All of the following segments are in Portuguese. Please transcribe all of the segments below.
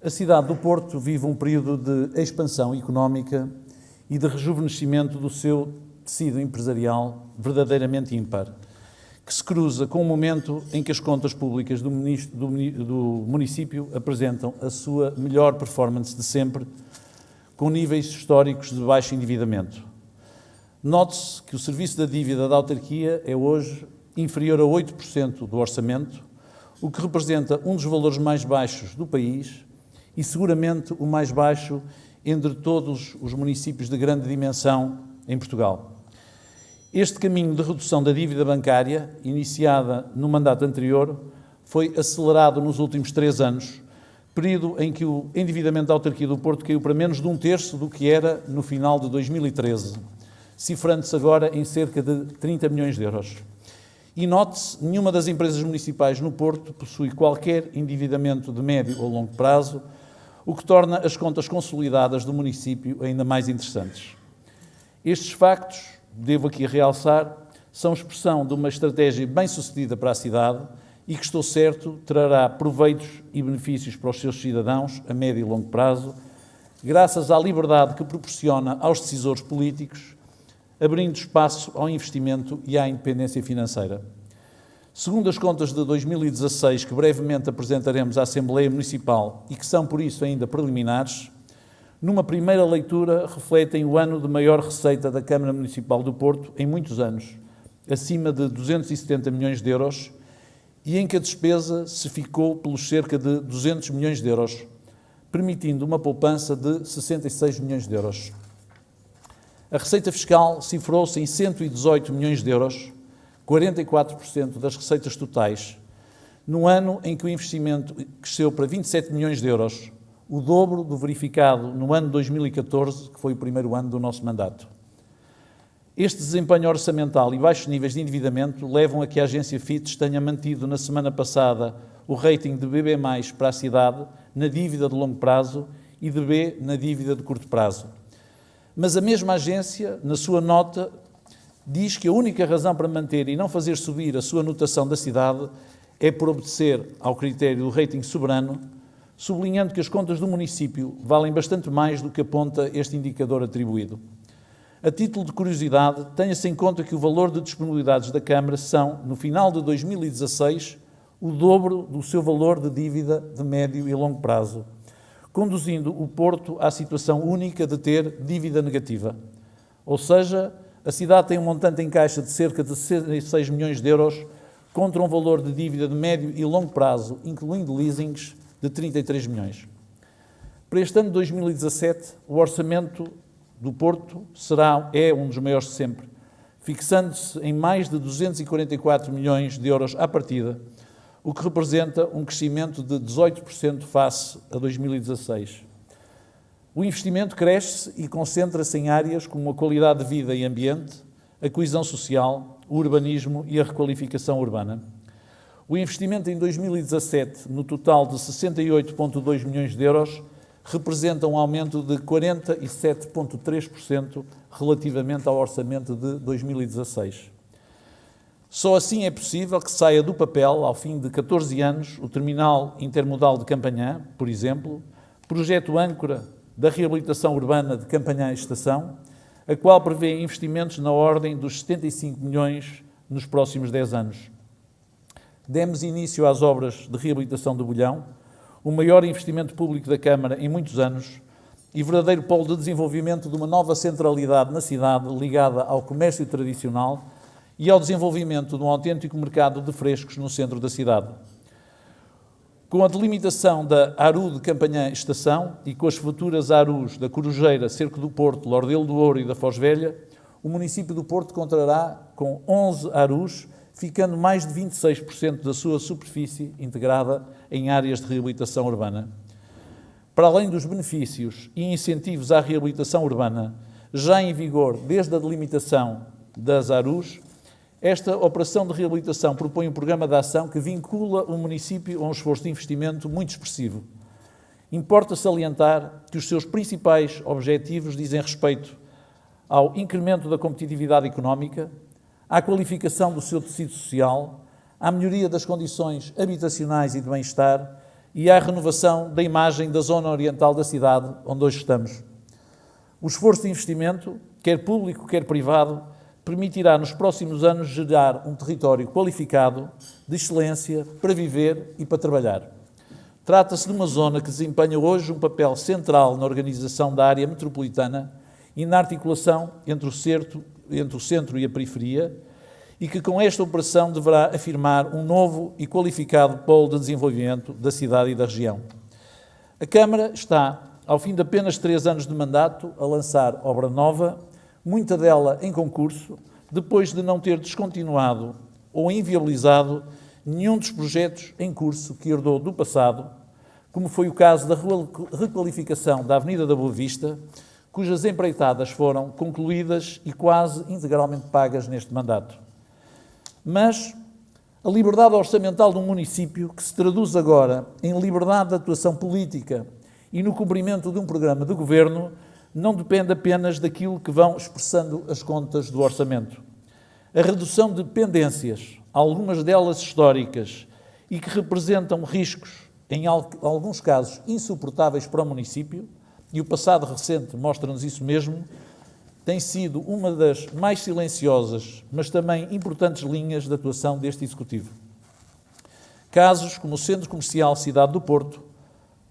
A cidade do Porto vive um período de expansão económica e de rejuvenescimento do seu tecido empresarial verdadeiramente ímpar, que se cruza com o momento em que as contas públicas do município apresentam a sua melhor performance de sempre, com níveis históricos de baixo endividamento. Note-se que o serviço da dívida da autarquia é hoje inferior a 8% do orçamento, o que representa um dos valores mais baixos do país e seguramente o mais baixo entre todos os municípios de grande dimensão em Portugal. Este caminho de redução da dívida bancária, iniciada no mandato anterior, foi acelerado nos últimos 3 anos, período em que o endividamento da autarquia do Porto caiu para menos de 1/3 do que era no final de 2013, cifrando-se agora em cerca de 30 milhões de euros. E note-se, nenhuma das empresas municipais no Porto possui qualquer endividamento de médio ou longo prazo, o que torna as contas consolidadas do município ainda mais interessantes. Estes factos, devo aqui realçar, são expressão de uma estratégia bem-sucedida para a cidade e que, estou certo, trará proveitos e benefícios para os seus cidadãos a médio e longo prazo, graças à liberdade que proporciona aos decisores políticos, abrindo espaço ao investimento e à independência financeira. Segundo as contas de 2016, que brevemente apresentaremos à Assembleia Municipal e que são, por isso, ainda preliminares, numa primeira leitura refletem o ano de maior receita da Câmara Municipal do Porto em muitos anos, acima de 270 milhões de euros, e em que a despesa se ficou pelos cerca de 200 milhões de euros, permitindo uma poupança de 66 milhões de euros. A receita fiscal cifrou-se em 118 milhões de euros, 44% das receitas totais, no ano em que o investimento cresceu para 27 milhões de euros, o dobro do verificado no ano 2014, que foi o primeiro ano do nosso mandato. Este desempenho orçamental e baixos níveis de endividamento levam a que a agência Fitch tenha mantido na semana passada o rating de BB+, para a cidade na dívida de longo prazo e de B na dívida de curto prazo. Mas a mesma agência, na sua nota, diz que a única razão para manter e não fazer subir a sua notação da cidade é por obedecer ao critério do rating soberano, sublinhando que as contas do município valem bastante mais do que aponta este indicador atribuído. A título de curiosidade, tenha-se em conta que o valor de disponibilidades da Câmara são, no final de 2016, o dobro do seu valor de dívida de médio e longo prazo, conduzindo o Porto à situação única de ter dívida negativa. Ou seja, a cidade tem um montante em caixa de cerca de 66 milhões de euros contra um valor de dívida de médio e longo prazo, incluindo leasings, de 33 milhões. Para este ano de 2017, o orçamento do Porto é um dos maiores de sempre, fixando-se em mais de 244 milhões de euros à partida, o que representa um crescimento de 18% face a 2016. O investimento cresce e concentra-se em áreas como a qualidade de vida e ambiente, a coesão social, o urbanismo e a requalificação urbana. O investimento em 2017, no total de 68,2 milhões de euros, representa um aumento de 47,3% relativamente ao orçamento de 2016. Só assim é possível que saia do papel, ao fim de 14 anos, o terminal intermodal de Campanhã, por exemplo, projeto âncora da reabilitação urbana de Campanhã Estação, a qual prevê investimentos na ordem dos 75 milhões nos próximos 10 anos. Demos início às obras de reabilitação do Bolhão, o maior investimento público da Câmara em muitos anos e verdadeiro polo de desenvolvimento de uma nova centralidade na cidade ligada ao comércio tradicional e ao desenvolvimento de um autêntico mercado de frescos no centro da cidade. Com a delimitação da ARU de Campanhã Estação e com as futuras ARUs da Corujeira, Cerco do Porto, Lordelo do Ouro e da Foz Velha, o município do Porto contará com 11 ARUs, ficando mais de 26% da sua superfície integrada em áreas de reabilitação urbana. Para além dos benefícios e incentivos à reabilitação urbana, já em vigor desde a delimitação das ARUs, esta operação de reabilitação propõe um programa de ação que vincula o município a um esforço de investimento muito expressivo. Importa salientar que os seus principais objetivos dizem respeito ao incremento da competitividade económica, à qualificação do seu tecido social, à melhoria das condições habitacionais e de bem-estar e à renovação da imagem da zona oriental da cidade onde hoje estamos. O esforço de investimento, quer público, quer privado, permitirá nos próximos anos gerar um território qualificado, de excelência, para viver e para trabalhar. Trata-se de uma zona que desempenha hoje um papel central na organização da área metropolitana e na articulação entre o centro e a periferia, e que com esta operação deverá afirmar um novo e qualificado polo de desenvolvimento da cidade e da região. A Câmara está, ao fim de apenas 3 anos de mandato, a lançar obra nova, muita dela em concurso, depois de não ter descontinuado ou inviabilizado nenhum dos projetos em curso que herdou do passado, como foi o caso da requalificação da Avenida da Boa Vista, cujas empreitadas foram concluídas e quase integralmente pagas neste mandato. Mas a liberdade orçamental de um município, que se traduz agora em liberdade de atuação política e no cumprimento de um programa de governo, não depende apenas daquilo que vão expressando as contas do orçamento. A redução de pendências, algumas delas históricas, e que representam riscos, em alguns casos insuportáveis para o município, e o passado recente mostra-nos isso mesmo, tem sido uma das mais silenciosas, mas também importantes linhas de atuação deste Executivo. Casos como o Centro Comercial Cidade do Porto,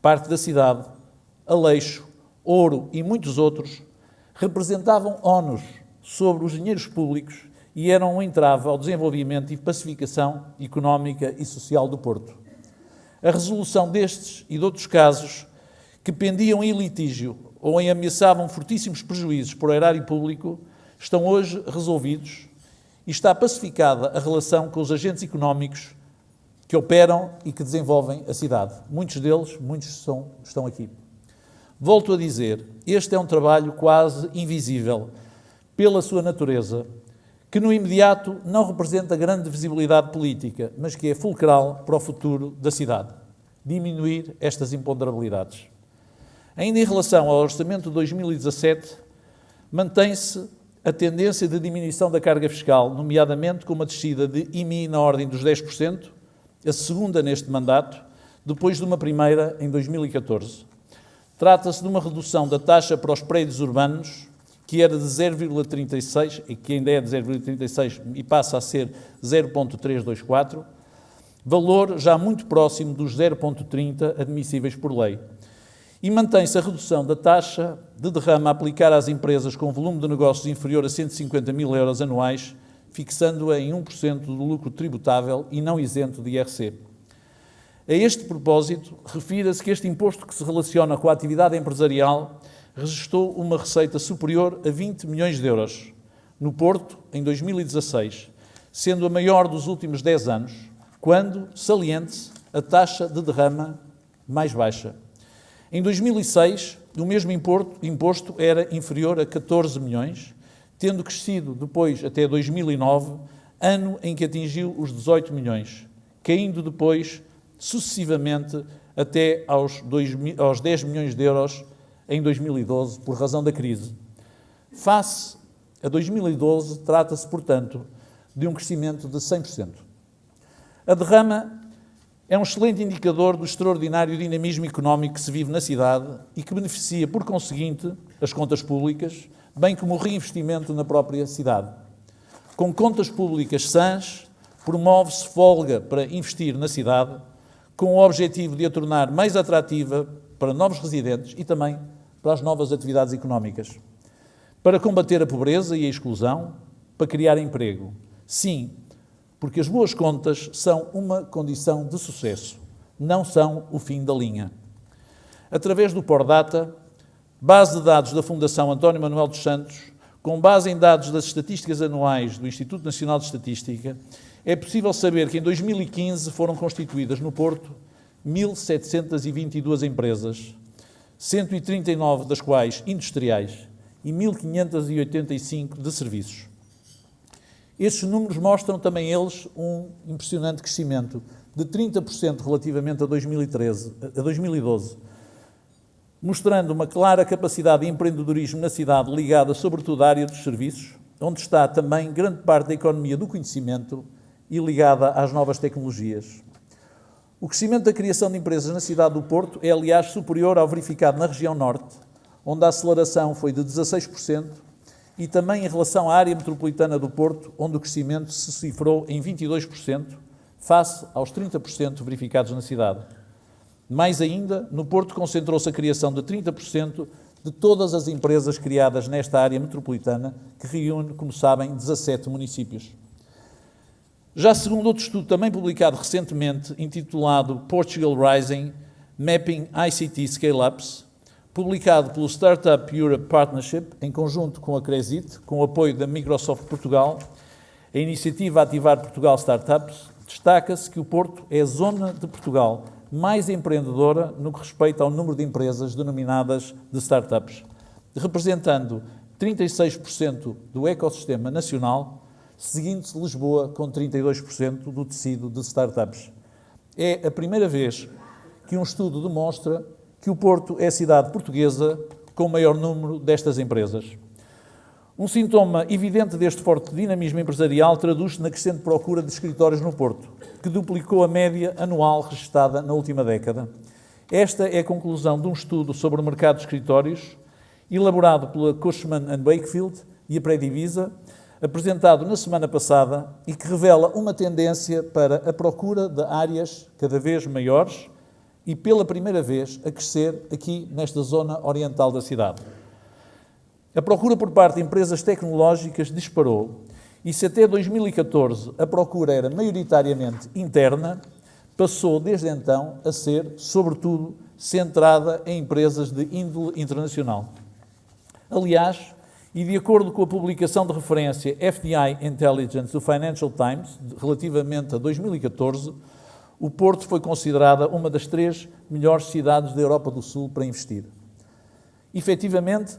Parque da Cidade, Aleixo, Ouro e muitos outros representavam ónus sobre os dinheiros públicos e eram um entrave ao desenvolvimento e pacificação económica e social do Porto. A resolução destes e de outros casos que pendiam em litígio ou em ameaçavam fortíssimos prejuízos para o erário público, estão hoje resolvidos e está pacificada a relação com os agentes económicos que operam e que desenvolvem a cidade. Muitos deles, estão aqui. Volto a dizer, este é um trabalho quase invisível, pela sua natureza, que no imediato não representa grande visibilidade política, mas que é fulcral para o futuro da cidade. Diminuir estas imponderabilidades. Ainda em relação ao orçamento de 2017, mantém-se a tendência de diminuição da carga fiscal, nomeadamente com uma descida de IMI na ordem dos 10%, a segunda neste mandato, depois de uma primeira em 2014. Trata-se de uma redução da taxa para os prédios urbanos, que era de 0,36, e que ainda é de 0,36 e passa a ser 0,324, valor já muito próximo dos 0,30 admissíveis por lei. E mantém-se a redução da taxa de derrama a aplicar às empresas com volume de negócios inferior a 150 mil euros anuais, fixando-a em 1% do lucro tributável e não isento de IRC. A este propósito, refira-se que este imposto que se relaciona com a atividade empresarial registrou uma receita superior a 20 milhões de euros no Porto, em 2016, sendo a maior dos últimos 10 anos, quando, saliente-se, a taxa de derrama mais baixa. Em 2006, o mesmo imposto era inferior a 14 milhões, tendo crescido depois até 2009, ano em que atingiu os 18 milhões, caindo depois sucessivamente até aos 10 milhões de euros em 2012, por razão da crise. Face a 2012, trata-se, portanto, de um crescimento de 100%. A derrama é um excelente indicador do extraordinário dinamismo económico que se vive na cidade e que beneficia, por conseguinte, as contas públicas, bem como o reinvestimento na própria cidade. Com contas públicas sãs, promove-se folga para investir na cidade, com o objetivo de a tornar mais atrativa para novos residentes e também para as novas atividades económicas. Para combater a pobreza e a exclusão, para criar emprego. Sim, porque as boas contas são uma condição de sucesso, não são o fim da linha. Através do Pordata, base de dados da Fundação António Manuel dos Santos, com base em dados das estatísticas anuais do Instituto Nacional de Estatística, é possível saber que em 2015 foram constituídas no Porto 1.722 empresas, 139 das quais industriais e 1.585 de serviços. Estes números mostram também eles um impressionante crescimento de 30% relativamente a 2012, mostrando uma clara capacidade de empreendedorismo na cidade ligada sobretudo à área dos serviços, onde está também grande parte da economia do conhecimento e ligada às novas tecnologias. O crescimento da criação de empresas na cidade do Porto é, aliás, superior ao verificado na região norte, onde a aceleração foi de 16%, e também em relação à área metropolitana do Porto, onde o crescimento se cifrou em 22%, face aos 30% verificados na cidade. Mais ainda, no Porto concentrou-se a criação de 30% de todas as empresas criadas nesta área metropolitana, que reúne, como sabem, 17 municípios. Já segundo outro estudo também publicado recentemente, intitulado Portugal Rising, Mapping ICT Scale-Ups, publicado pelo Startup Europe Partnership, em conjunto com a Crescit, com o apoio da Microsoft Portugal, a iniciativa Ativar Portugal Startups, destaca-se que o Porto é a zona de Portugal mais empreendedora no que respeita ao número de empresas denominadas de startups, representando 36% do ecossistema nacional, seguindo-se Lisboa com 32% do tecido de startups. É a primeira vez que um estudo demonstra que o Porto é a cidade portuguesa com o maior número destas empresas. Um sintoma evidente deste forte dinamismo empresarial traduz-se na crescente procura de escritórios no Porto, que duplicou a média anual registada na última década. Esta é a conclusão de um estudo sobre o mercado de escritórios, elaborado pela Cushman & Wakefield e a Predivisa, apresentado na semana passada e que revela uma tendência para a procura de áreas cada vez maiores e, pela primeira vez, a crescer aqui nesta zona oriental da cidade. A procura por parte de empresas tecnológicas disparou e se até 2014 a procura era maioritariamente interna, passou desde então a ser, sobretudo, centrada em empresas de índole internacional. Aliás, e de acordo com a publicação de referência FDI Intelligence do Financial Times, relativamente a 2014, o Porto foi considerada uma das 3 melhores cidades da Europa do Sul para investir. Efetivamente,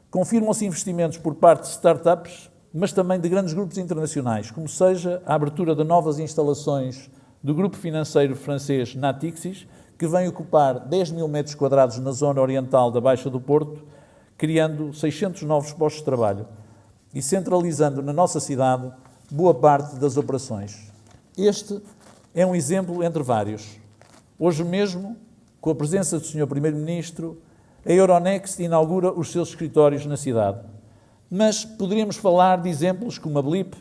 confirmam-se investimentos por parte de startups, mas também de grandes grupos internacionais, como seja a abertura de novas instalações do grupo financeiro francês Natixis, que vem ocupar 10 mil metros quadrados na zona oriental da Baixa do Porto, criando 600 novos postos de trabalho e centralizando na nossa cidade boa parte das operações. Este é um exemplo entre vários. Hoje mesmo, com a presença do Sr. Primeiro-Ministro, a Euronext inaugura os seus escritórios na cidade. Mas poderíamos falar de exemplos como a Blip,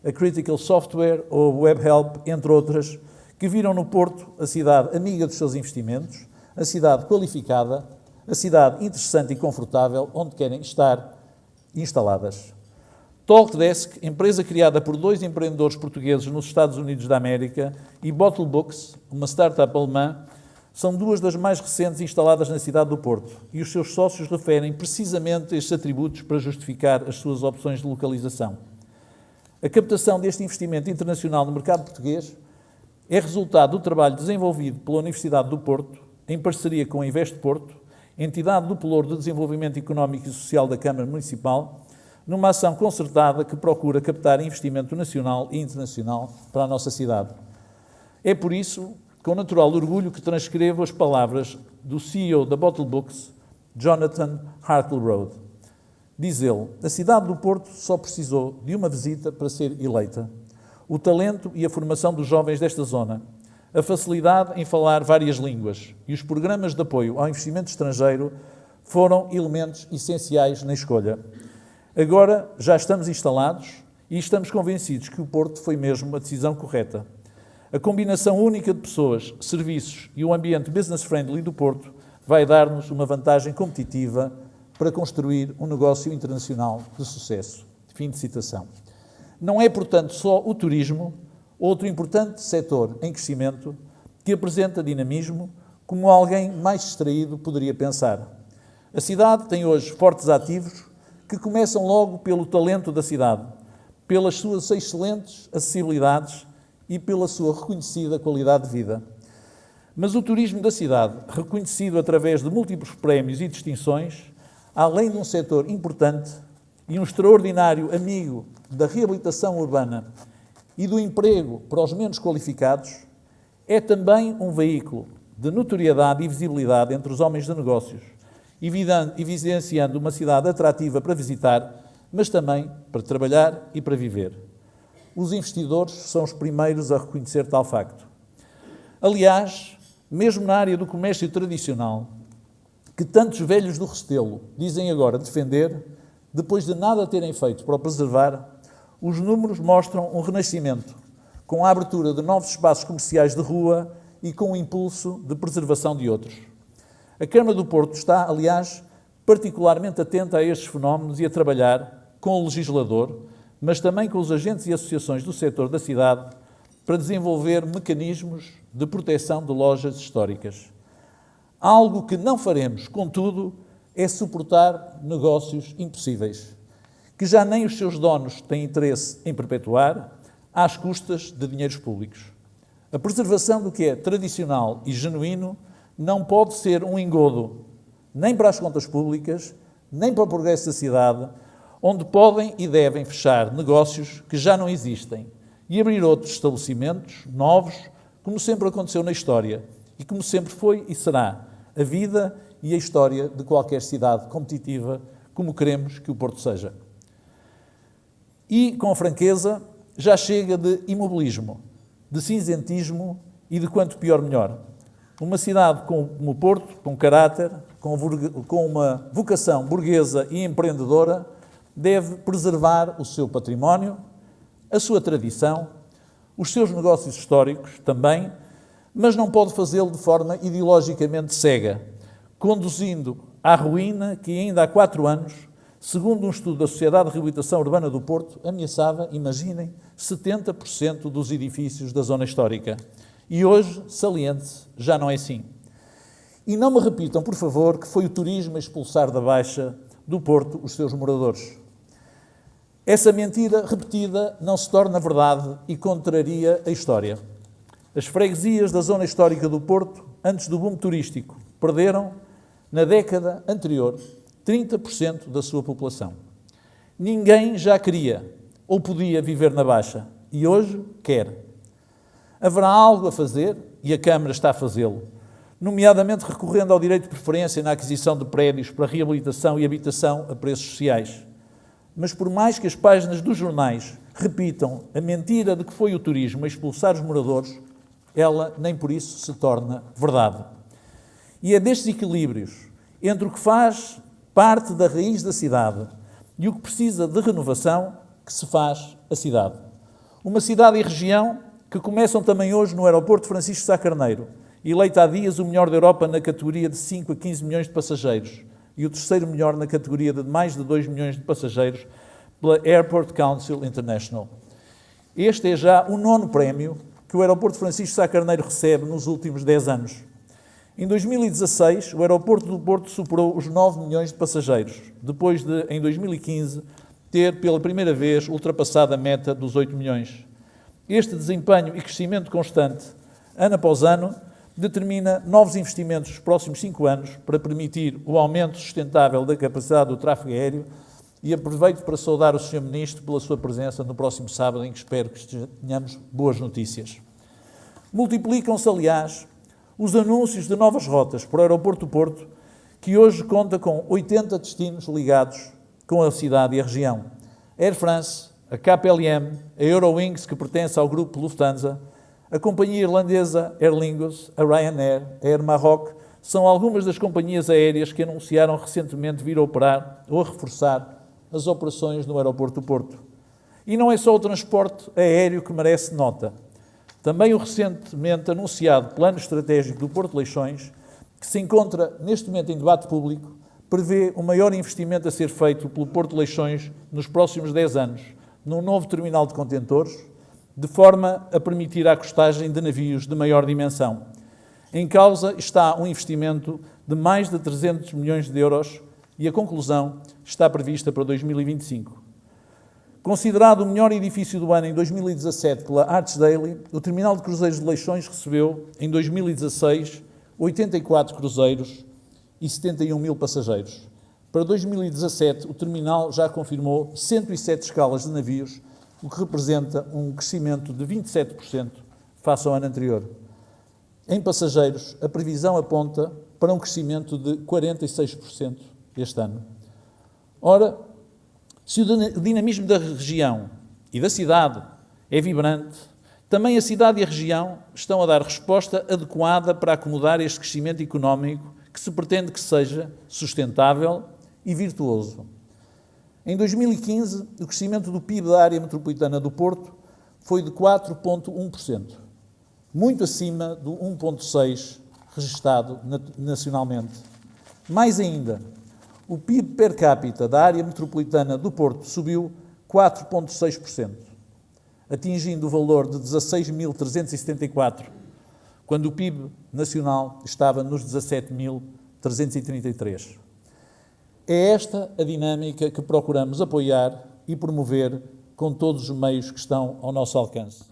a Critical Software ou a WebHelp, entre outras, que viram no Porto a cidade amiga dos seus investimentos, a cidade qualificada, a cidade interessante e confortável onde querem estar instaladas. Talkdesk, empresa criada por 2 empreendedores portugueses nos Estados Unidos da América, e Bottlebooks, uma startup alemã, são 2 das mais recentes instaladas na cidade do Porto e os seus sócios referem precisamente estes atributos para justificar as suas opções de localização. A captação deste investimento internacional no mercado português é resultado do trabalho desenvolvido pela Universidade do Porto, em parceria com a Invest Porto, entidade do Pelouro de Desenvolvimento Económico e Social da Câmara Municipal, numa ação concertada que procura captar investimento nacional e internacional para a nossa cidade. É por isso, com natural orgulho, que transcrevo as palavras do CEO da Bottlebooks, Jonathan Hartleroad. Diz ele: a cidade do Porto só precisou de uma visita para ser eleita. O talento e a formação dos jovens desta zona, a facilidade em falar várias línguas e os programas de apoio ao investimento estrangeiro foram elementos essenciais na escolha. Agora já estamos instalados e estamos convencidos que o Porto foi mesmo a decisão correta. A combinação única de pessoas, serviços e o ambiente business-friendly do Porto vai dar-nos uma vantagem competitiva para construir um negócio internacional de sucesso. Fim de citação. Não é, portanto, só o turismo, outro importante setor em crescimento, que apresenta dinamismo, como alguém mais distraído poderia pensar. A cidade tem hoje fortes ativos que começam logo pelo talento da cidade, pelas suas excelentes acessibilidades e pela sua reconhecida qualidade de vida. Mas o turismo da cidade, reconhecido através de múltiplos prémios e distinções, além de um setor importante e um extraordinário amigo da reabilitação urbana e do emprego para os menos qualificados, é também um veículo de notoriedade e visibilidade entre os homens de negócios, evidenciando uma cidade atrativa para visitar, mas também para trabalhar e para viver. Os investidores são os primeiros a reconhecer tal facto. Aliás, mesmo na área do comércio tradicional, que tantos velhos do Restelo dizem agora defender, depois de nada terem feito para o preservar, os números mostram um renascimento, com a abertura de novos espaços comerciais de rua e com o impulso de preservação de outros. A Câmara do Porto está, aliás, particularmente atenta a estes fenómenos e a trabalhar com o legislador, mas também com os agentes e associações do setor da cidade, para desenvolver mecanismos de proteção de lojas históricas. Algo que não faremos, contudo, é suportar negócios impossíveis, que já nem os seus donos têm interesse em perpetuar, às custas de dinheiros públicos. A preservação do que é tradicional e genuíno não pode ser um engodo, nem para as contas públicas, nem para o progresso da cidade, onde podem e devem fechar negócios que já não existem e abrir outros estabelecimentos novos, como sempre aconteceu na história e como sempre foi e será a vida e a história de qualquer cidade competitiva, como queremos que o Porto seja. E, com franqueza, já chega de imobilismo, de cinzentismo e de quanto pior melhor. Uma cidade como o Porto, com caráter, com uma vocação burguesa e empreendedora, deve preservar o seu património, a sua tradição, os seus negócios históricos também, mas não pode fazê-lo de forma ideologicamente cega, conduzindo à ruína que ainda há 4 anos, segundo um estudo da Sociedade de Reabilitação Urbana do Porto, ameaçava, imaginem, 70% dos edifícios da zona histórica. E hoje, saliente-se, já não é assim. E não me repitam, por favor, que foi o turismo a expulsar da Baixa do Porto os seus moradores. Essa mentira repetida não se torna verdade e contraria a história. As freguesias da zona histórica do Porto, antes do boom turístico, perderam, na década anterior, 30% da sua população. Ninguém já queria ou podia viver na Baixa e hoje quer. Haverá algo a fazer e a Câmara está a fazê-lo, nomeadamente recorrendo ao direito de preferência na aquisição de prédios para reabilitação e habitação a preços sociais. Mas por mais que as páginas dos jornais repitam a mentira de que foi o turismo a expulsar os moradores, ela nem por isso se torna verdade. E é destes equilíbrios entre o que faz parte da raiz da cidade e o que precisa de renovação que se faz a cidade. Uma cidade e região que começam também hoje no aeroporto Francisco Sá Carneiro, eleito há dias o melhor da Europa na categoria de 5 a 15 milhões de passageiros e o terceiro melhor na categoria de mais de 2 milhões de passageiros pela Airport Council International. Este é já o 9º prémio que o aeroporto Francisco Sá Carneiro recebe nos últimos 10 anos. Em 2016, o aeroporto do Porto superou os 9 milhões de passageiros, depois de, em 2015, ter pela primeira vez ultrapassado a meta dos 8 milhões. Este desempenho e crescimento constante, ano após ano, determina novos investimentos nos próximos 5 anos para permitir o aumento sustentável da capacidade do tráfego aéreo e aproveito para saudar o Sr. Ministro pela sua presença no próximo sábado, em que espero que tenhamos boas notícias. Multiplicam-se, aliás, os anúncios de novas rotas para o aeroporto do Porto, que hoje conta com 80 destinos ligados com a cidade e a região. A Air France, a KPLM, a Eurowings, que pertence ao grupo Lufthansa, a companhia irlandesa Aer Lingus, a Ryanair, a Air Maroc, são algumas das companhias aéreas que anunciaram recentemente vir a operar ou a reforçar as operações no aeroporto do Porto. E não é só o transporte aéreo que merece nota. Também o recentemente anunciado Plano Estratégico do Porto de Leixões, que se encontra neste momento em debate público, prevê o maior investimento a ser feito pelo Porto de Leixões nos próximos 10 anos, num novo terminal de contentores, de forma a permitir a acostagem de navios de maior dimensão. Em causa está um investimento de mais de 300 milhões de euros e a conclusão está prevista para 2025. Considerado o melhor edifício do ano em 2017 pela Archdaily, o terminal de cruzeiros de Leixões recebeu, em 2016, 84 cruzeiros e 71 mil passageiros. Para 2017, o terminal já confirmou 107 escalas de navios, o que representa um crescimento de 27% face ao ano anterior. Em passageiros, a previsão aponta para um crescimento de 46% este ano. Ora, se o dinamismo da região e da cidade é vibrante, Também a cidade e a região estão a dar resposta adequada para acomodar este crescimento económico que se pretende que seja sustentável e virtuoso. Em 2015, o crescimento do PIB da área metropolitana do Porto foi de 4,1%, muito acima do 1,6% registado nacionalmente. Mais ainda, o PIB per capita da área metropolitana do Porto subiu 4,6%, atingindo o valor de 16.374, quando o PIB nacional estava nos 17.333. É esta a dinâmica que procuramos apoiar e promover com todos os meios que estão ao nosso alcance.